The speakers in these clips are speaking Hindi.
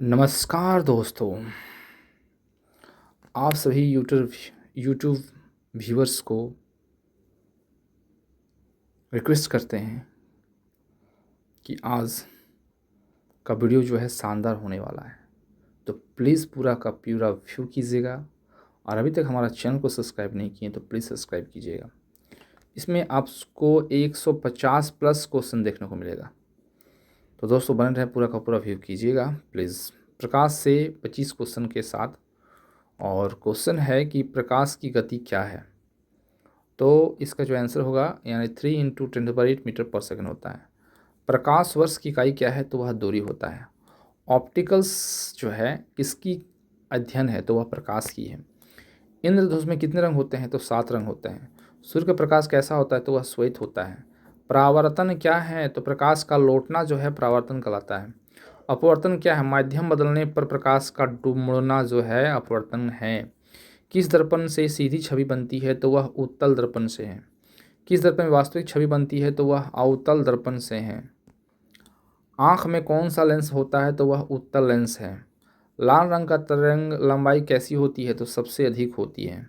नमस्कार दोस्तों, आप सभी यूट्यूब व्यूअर्स को रिक्वेस्ट करते हैं कि आज का वीडियो जो है शानदार होने वाला है, तो प्लीज़ पूरा का पूरा व्यू कीजिएगा। और अभी तक हमारा चैनल को सब्सक्राइब नहीं किए तो प्लीज़ सब्सक्राइब कीजिएगा। इसमें आपको 150 प्लस क्वेश्चन देखने को मिलेगा, तो दोस्तों बने रहें, पूरा का पूरा व्यू कीजिएगा प्लीज़। प्रकाश से 25 क्वेश्चन के साथ, और क्वेश्चन है कि प्रकाश की गति क्या है। तो इसका जो आंसर होगा यानी 3 × 10⁸ मीटर पर सेकंड होता है। प्रकाश वर्ष की इकाई क्या है, तो वह दूरी होता है। ऑप्टिकल्स जो है किसकी अध्ययन है, तो वह प्रकाश की है। इंद्रधनुष में कितने रंग होते हैं, तो 7 रंग होते हैं। सूर्य का प्रकाश कैसा होता है, तो वह श्वेत होता है। परावर्तन क्या है, तो प्रकाश का लौटना जो है परावर्तन कहलाता है। अपवर्तन क्या है, माध्यम बदलने पर प्रकाश का मुड़ना जो है अपवर्तन है। किस दर्पण से सीधी छवि बनती है, तो वह उत्तल दर्पण से है। किस दर्पण में वास्तविक छवि बनती है, तो वह अवतल दर्पण से है। आँख में कौन सा लेंस होता है, तो वह उत्तल लेंस है। लाल रंग का तरंग लंबाई कैसी होती है, तो सबसे अधिक होती है।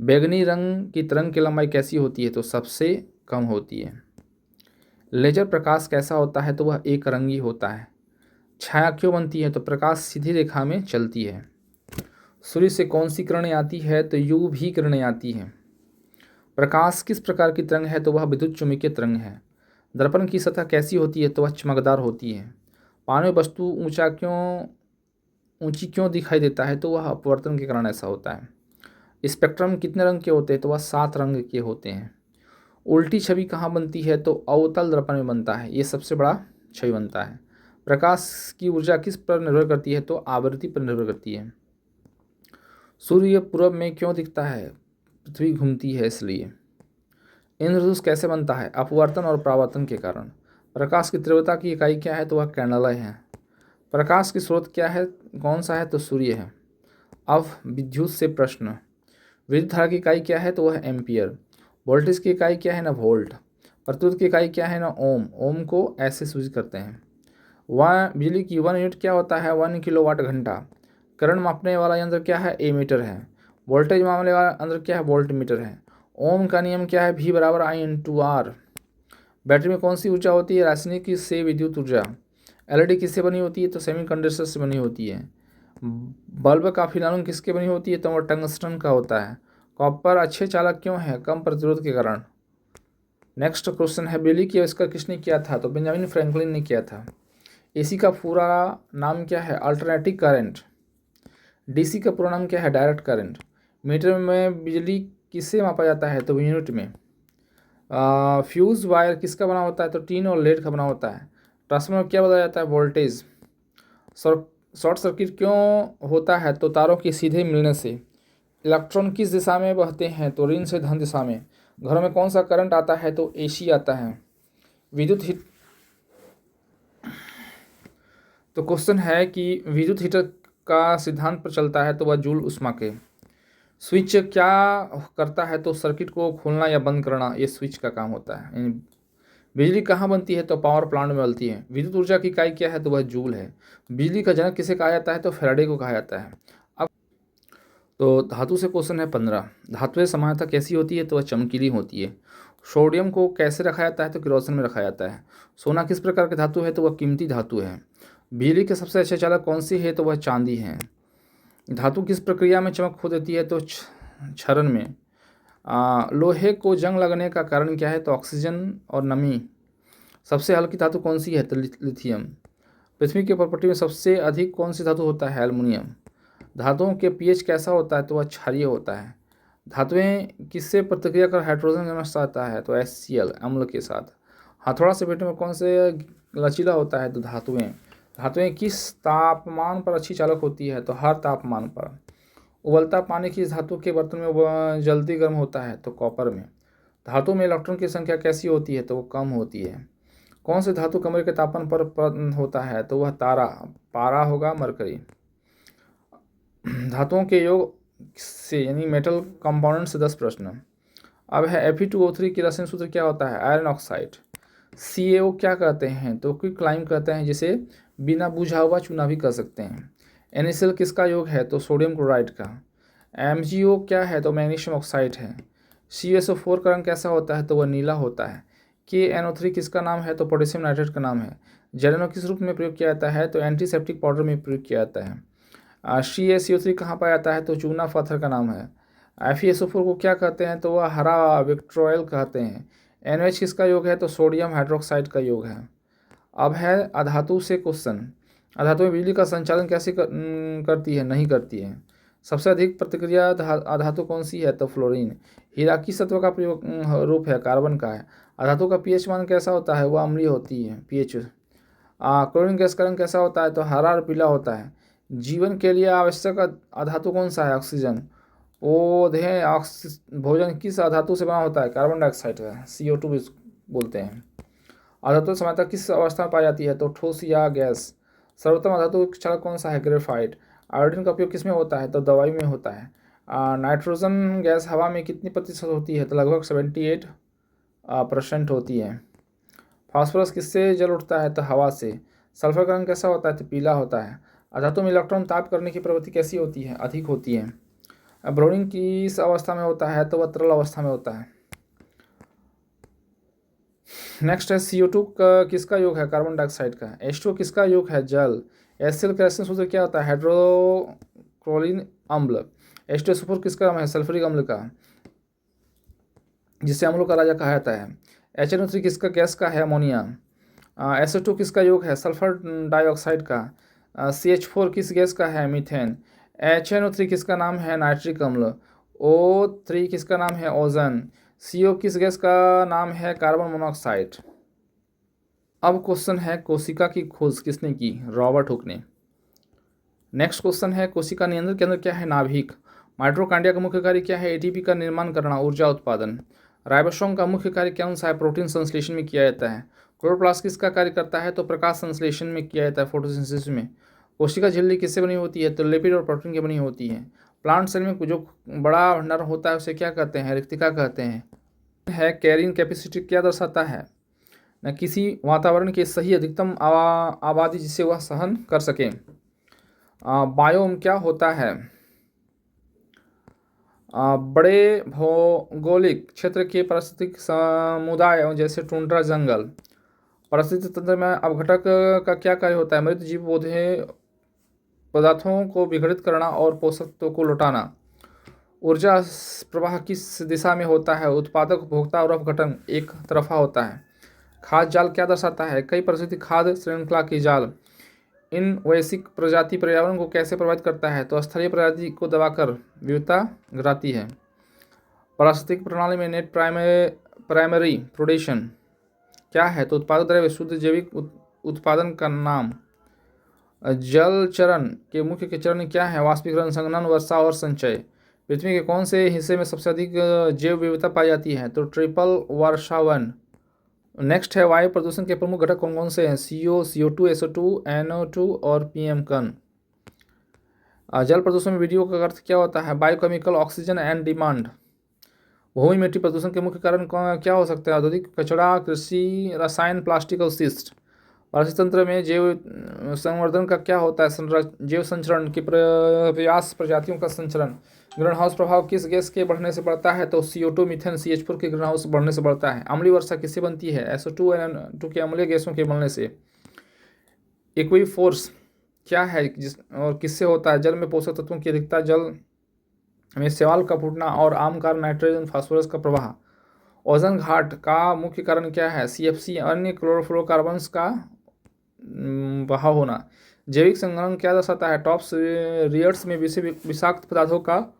बैंगनी रंग की तरंग की लंबाई कैसी होती है, तो सबसे कम होती है। लेजर प्रकाश कैसा होता है, तो वह एक रंगी होता है। छाया क्यों बनती है, तो प्रकाश सीधी रेखा में चलती है। सूर्य से कौन सी किरणें आती है, तो UV किरणें आती हैं। प्रकाश किस प्रकार की तरंग है, तो वह विद्युत चुम्बकीय तरंग है। दर्पण की सतह कैसी होती है, तो वह चमकदार होती है। पानी में वस्तु ऊंची क्यों दिखाई देता है, तो वह अपवर्तन के कारण ऐसा होता है। स्पेक्ट्रम कितने रंग के होते हैं, तो वह 7 रंग के होते हैं। उल्टी छवि कहाँ बनती है, तो अवतल दर्पण में बनता है, ये सबसे बड़ा छवि बनता है। प्रकाश की ऊर्जा किस पर निर्भर करती है, तो आवृत्ति पर निर्भर करती है। सूर्य पूर्व में क्यों दिखता है, पृथ्वी घूमती है इसलिए। इंद्रधनुष कैसे बनता है, अपवर्तन और परावर्तन के कारण। प्रकाश की तीव्रता की इकाई क्या है, तो वह कैंडला है। प्रकाश की स्रोत क्या है, कौन सा है, तो सूर्य है। अब विद्युत से प्रश्न। विद्युत धारा की इकाई क्या है, तो वह एम्पियर। वोल्टेज की इकाई क्या है, ना वोल्ट। प्रतिरोध की इकाई क्या है, ना ओम। ओम को ऐसे सूचित करते हैं। वह बिजली की 1 यूनिट क्या होता है, 1 किलोवाट घंटा। करंट मापने वाला यंत्र क्या है, एमीटर है। वोल्टेज मापने वाला यंत्र क्या है, वोल्ट मीटर है। ओम का नियम क्या है, V = I × R। बैटरी में कौन सी ऊर्जा होती है, रासायनिक से विद्युत ऊर्जा। LED किससे बनी होती है, तो सेमीकंडक्टर से बनी होती है। बल्ब का फिलामेंट किसके बनी होती है, तो वह टंगस्टन का होता है। कॉपर अच्छे चालक क्यों है, कम प्रतिरोध के कारण। नेक्स्ट क्वेश्चन है, बिजली की आविष्कार किसने किया था, तो बेंजामिन फ्रैंकलिन ने किया था। AC का पूरा नाम क्या है, अल्टरनेटिंग करंट। DC का पूरा नाम क्या है, डायरेक्ट करंट। मीटर में बिजली किससे मापा जाता है, तो यूनिट में। फ्यूज वायर किसका बना होता है, तो टीन और लेड का बना होता है। ट्रांसफार्मर में क्या बताया जाता है, वोल्टेज। शॉर्ट सर्किट क्यों होता है, तो तारों के सीधे मिलने से। इलेक्ट्रॉन किस दिशा में बहते हैं, तो ऋण से धन दिशा में। घरों में कौन सा करंट आता है, तो AC आता है। विद्युत हीट तो क्वेश्चन है कि विद्युत हीटर का सिद्धांत पर चलता है, तो वह जूल उष्मा के। स्विच क्या करता है, तो सर्किट को खोलना या बंद करना, ये स्विच का काम होता है। बिजली कहाँ बनती है, तो पावर प्लांट में बनती है। विद्युत ऊर्जा की इकाई क्या है, तो वह जूल है। बिजली का जनक किसे कहा जाता है, तो फैराडे को कहा जाता है। अब तो धातु से क्वेश्चन है 15। धातुएं समानता कैसी होती है, तो वह चमकीली होती है। सोडियम को कैसे रखा जाता है, तो किरोसिन में रखा जाता है। सोना किस प्रकार की धातु है, तो वह कीमती धातु है। बिजली के सबसे अच्छे चालक कौन सी है, तो वह चांदी है। धातु किस प्रक्रिया में चमक खो देती है, तो क्षरण में। लोहे को जंग लगने का कारण क्या है, तो ऑक्सीजन और नमी। सबसे हल्की धातु कौन सी है, तो लिथियम। पृथ्वी के प्रॉपर्टी में सबसे अधिक कौन सी धातु होता है, एल्युमिनियम। धातुओं के pH कैसा होता है, तो वह क्षारीय होता है। धातुएं किससे प्रतिक्रिया कर हाइड्रोजन जन्म आता है, तो HCl अम्ल के साथ। हथौड़ा से पेट में कौन से लचीला होता है, तो धातुएं। धातुएं किस तापमान पर अच्छी चालक होती है, तो हर तापमान पर। उबलता पानी किस धातु के बर्तन में जल्दी गर्म होता है, तो कॉपर में। धातु में इलेक्ट्रॉन की संख्या कैसी होती है, तो वो कम होती है। कौन से धातु कमरे के तापमान पर होता है, तो वह पारा होगा, मरकरी। धातुओं के योग से यानी मेटल कंपाउंड से 10 प्रश्न। अब है Fe2O3 की रासायनिक सूत्र क्या होता है, आयरन ऑक्साइड। CaO क्या कहते हैं, तो क्विक क्लाइम कहते हैं जिसे बिना बुझा हुआ चूना भी कह सकते हैं। NaCl किसका योग है? तो सोडियम क्लोराइड का। MgO क्या है? तो मैग्नीशियम ऑक्साइड है। CuSO4 का रंग कैसा होता है? तो वह नीला होता है। KNO3 किसका नाम है? तो पोटेशियम नाइट्रेट का नाम है। जेरेनो किस रूप में प्रयोग किया जाता है? तो एंटीसेप्टिक पाउडर में प्रयोग किया जाता है। CaCO3 कहाँ पाया जाता है? तो चूना पत्थर का नाम है। FeSO4 को क्या कहते हैं? तो वह हरा विट्रोल कहते हैं। NaOH किसका योग है? तो सोडियम हाइड्रोक्साइड का योग है। अब है अधातु से क्वेश्चन। अधातु में बिजली का संचालन कैसे करती है? नहीं करती है। सबसे अधिक प्रतिक्रिया अधातु कौन सी है? तो फ्लोरीन। हीरा किस तत्व का प्रयोग रूप है? कार्बन का है। अधातु का पीएच मान कैसा होता है? वह अम्लीय होती है। पीएच। क्लोरीन गैस का रंग कैसा होता है? तो हरा और पीला होता है। जीवन के लिए आवश्यक अधातु कौन सा है? ऑक्सीजन। पौधे भोजन किस अधातु से बना होता है? कार्बन डाइऑक्साइड का। CO2 भी बोलते हैं। अधातु समानता किस अवस्था में पाई जाती है? तो ठोस या गैस। सर्वोत्तम अधातु क्षारक कौन सा है? ग्रेफाइट। आयोडीन का उपयोग किसमें होता है? तो दवाई में होता है। नाइट्रोजन गैस हवा में कितनी प्रतिशत होती है? तो लगभग 78% होती है। फास्फोरस किससे जल उठता है? तो हवा से। सल्फर का रंग कैसा होता है? तो पीला होता है। अधातु में इलेक्ट्रॉन ताप करने की प्रवृत्ति कैसी होती है? अधिक होती है। ब्रोमीन किस अवस्था में होता है? तो वह तरल अवस्था में होता है। नेक्स्ट है CO2 का किसका योग है? कार्बन डाइऑक्साइड का। H2O किसका योग है? जल। HCl का रासायनिक सूत्र क्या होता है? हाइड्रोक्लोरिक अम्ल। H2SO4 किसका नाम है? सल्फ्यूरिक अम्ल का, जिसे अम्लों का राजा कहा जाता है। HNO3 किसका गैस का है? अमोनिया। SO2 किसका योग है? सल्फर डाइऑक्साइड का। CH4 किस गैस का है? मीथेन। HNO3 किसका नाम है? नाइट्रिक अम्ल। O3 किसका नाम है? ओजोन। CO किस गैस का नाम है? Carbon monoxide. अब क्वेश्चन है कोशिका की खोज किसने की? रॉबर्ट हुक ने। नेक्स्ट क्वेश्चन है कोशिका नियंत्रण के अंदर क्या है? नाभिक। माइटोकॉन्ड्रिया का मुख्य कार्य क्या है? ATP का निर्माण करना, ऊर्जा उत्पादन। राइबोसोम का मुख्य कार्य क्या सा है? प्रोटीन संश्लेषण में किया जाता है। क्लोरोप्लास्ट किसका कार्य करता है? तो प्रकाश संश्लेषण में किया जाता है, फोटोसिंथेसिस में। कोशिका झिल्ली किससे बनी होती है? तो लिपिड और प्रोटीन की बनी होती है। प्लांट सेल में जो बड़ा भंडार होता है उसे क्या कहते हैं? रिक्तिका कहते हैं। कैरिंग कैपेसिटी क्या दर्शाता है? न किसी वातावरण के सही अधिकतम आबादी जिसे वह सहन कर सके। बायोम क्या होता है? बड़े भौगोलिक क्षेत्र के पारिस्थितिक समुदाय जैसे टुंड्रा जंगल। पारिस्थितिक तंत्र में अपघटक का क्या कार्य होता है? मृत जीव पौधे पदार्थों को विघटित करना और पोषक तत्वों को लौटाना। ऊर्जा प्रवाह किस दिशा में होता है? उत्पादक, उपभोक्ता और अपघटन एक तरफा होता है। खाद्य जाल क्या दर्शाता है? कई पारिस्थितिक खाद्य श्रृंखला की जाल। इन वैश्विक प्रजाति पर्यावरण को कैसे प्रभावित करता है? तो स्थलीय प्रजाति को दबाकर विविधता घटाती है। पारिस्थितिक प्रणाली में नेट प्राइमरी प्रोडक्शन क्या है? तो उत्पादक द्रव्य शुद्ध जैविक उत्पादन का नाम। जल चरण के मुख्य चरण क्या है? वाष्पीकरण, संघनन, वर्षा और संचय। पृथ्वी के कौन से हिस्से में सबसे अधिक जैव विविधता पाई जाती है? तो ट्रिपल वर्षावन। नेक्स्ट है वायु प्रदूषण के प्रमुख घटक कौन कौन से हैं? CO, CO2, SO2, NO2 और PM कण। जल प्रदूषण में वीडियो का अर्थ क्या होता है? Biochemical oxygen and demand. भूमि मिट्टी प्रदूषण के मुख्य कारण क्या हो सकते हैं? औद्योगिक कचरा, कृषि रसायन, प्लास्टिक अवशिष्ट। पारिस्थितिक तंत्र में जैव संवर्धन का क्या होता है? जैव संचरण के प्रयास, प्रजातियों का संचरण। ग्रीन हाउस प्रभाव किस गैस के बढ़ने से बढ़ता है? तो CO2, मीथेन, CH4 के ग्रीन हाउस बढ़ने से बढ़ता है। अम्लीय वर्षा किससे बनती है? SO2 और N2 के अम्लीय गैसों के बनने से। इक्वी फोर्स क्या है और किससे होता है? जल में पोषक तत्वों की अधिकता, जल में शैवाल का फूटना और आम कारण नाइट्रोजन फास्फोरस का प्रवाह। ओजोन घाट का मुख्य कारण क्या है? CFC अन्य क्लोरोफ्लोरोकार्बन्स का बहाव होना। जैविक संघनन क्या दर्शाता है? टॉप्स रियर्स में विषाक्त पदार्थों का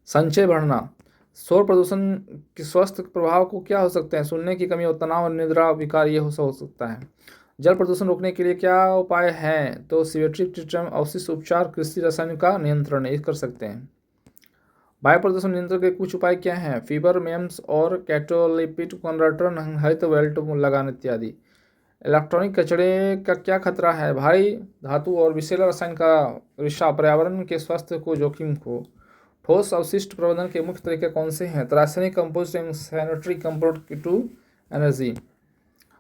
संचय बढ़ना। शोर प्रदूषण के स्वस्थ प्रभाव को क्या हो सकते हैं? सुनने की कमी और तनाव और निद्रा विकार ये हो सकता है। जल प्रदूषण रोकने के लिए क्या उपाय हैं? तो सीवेट्रिक ट्रीटमेंट, अवशिष्ट उपचार, कृषि रसायन का नियंत्रण ये कर सकते हैं। वायु प्रदूषण नियंत्रण के कुछ उपाय क्या हैं? फीवर, मेम्स और कैटोलिपिड कन्वर्टर, हरित बेल्ट लगाना इत्यादि। इलेक्ट्रॉनिक कचरे का क्या खतरा है? भारी धातु और विषैला रसायन का रिसा पर्यावरण के स्वास्थ्य को जोखिम को ठोस अवशिष्ट प्रबंधन के मुख्य तरीके कौन से हैं? तो रासायनिक, कंपोस्ट एवं सैनिटरी कंपोस्ट टू एनर्जी।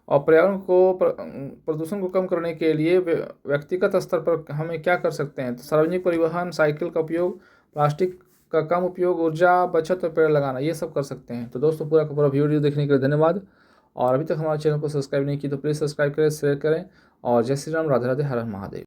और पर्यावरण को प्रदूषण को कम करने के लिए व्यक्तिगत स्तर पर हमें क्या कर सकते हैं? तो सार्वजनिक परिवहन, साइकिल का उपयोग, प्लास्टिक का कम उपयोग, ऊर्जा बचत और पेड़ लगाना, ये सब कर सकते हैं। तो दोस्तों पूरा का पूरा वीडियो देखने के लिए धन्यवाद। और अभी तक हमारे चैनल को सब्सक्राइब नहीं की तो प्लीज़ सब्सक्राइब करें, शेयर करें। और जय श्री राम, राधे राधे, हर हर महादेव।